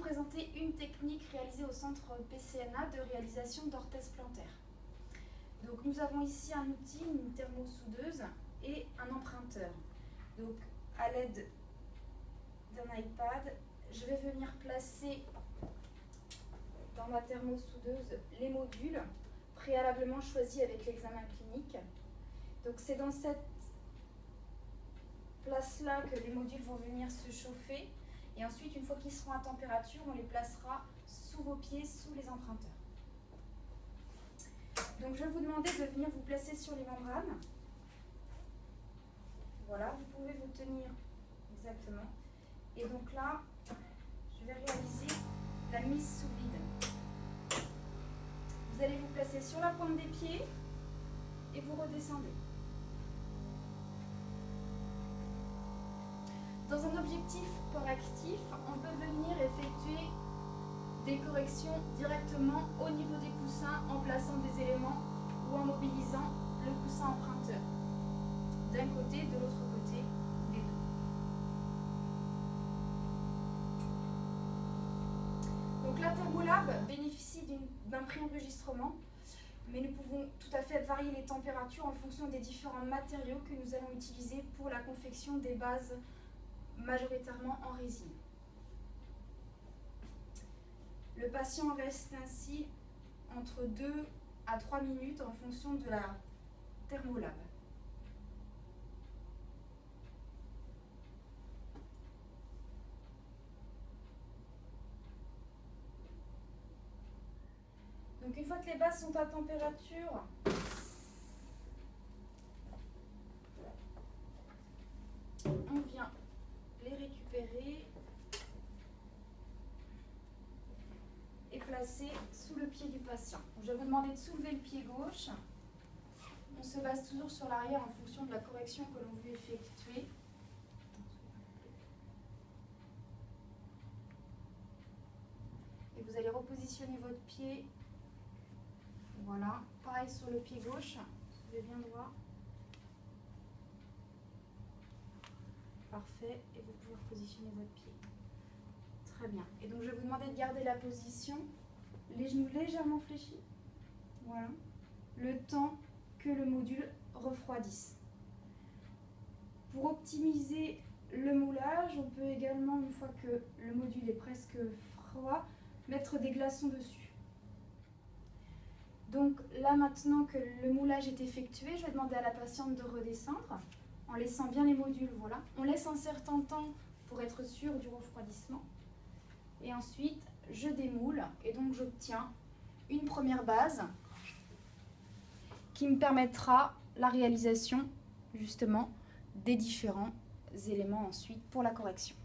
présenter une technique réalisée au centre PCNA de réalisation d'orthèse plantaire. Donc nous avons ici un outil, une thermosoudeuse et un emprunteur. Donc à l'aide d'un iPad, je vais venir placer dans ma thermosoudeuse les modules préalablement choisis avec l'examen clinique. Donc c'est dans cette place-là que les modules vont venir se chauffer. Et ensuite, une fois qu'ils seront à température, on les placera sous vos pieds, sous les emprunteurs. Donc je vais vous demander de venir vous placer sur les membranes. Voilà, vous pouvez vous tenir exactement. Et donc là, je vais réaliser la mise sous vide. Vous allez vous placer sur la pointe des pieds et vous redescendez. Dans un objectif correctif, on peut venir effectuer des corrections directement au niveau des coussins en plaçant des éléments ou en mobilisant le coussin emprunteur d'un côté, de l'autre côté, des deux. Donc la Thermolab bénéficie d'un préenregistrement, mais nous pouvons tout à fait varier les températures en fonction des différents matériaux que nous allons utiliser pour la confection des bases majoritairement en résine. Le patient reste ainsi entre 2 à 3 minutes en fonction de la Thermolab. Donc une fois que les bases sont à température, on vient les récupérer et placer sous le pied du patient. Je vais vous demander de soulever le pied gauche. On se base toujours sur l'arrière en fonction de la correction que l'on veut effectuer. Et vous allez repositionner votre pied. Voilà. Pareil sur le pied gauche. Soulevez bien droit. Parfait. Et vous pouvez repositionner votre pied. Très bien. Et donc je vais vous demander de garder la position, les genoux légèrement fléchis. Voilà. Le temps que le module refroidisse. Pour optimiser le moulage, on peut également, une fois que le module est presque froid, mettre des glaçons dessus. Donc là maintenant que le moulage est effectué, je vais demander à la patiente de redescendre en laissant bien les modules. Voilà. On laisse un certain temps pour être sûr du refroidissement. Et ensuite, je démoule et donc j'obtiens une première base qui me permettra la réalisation justement des différents éléments ensuite pour la correction.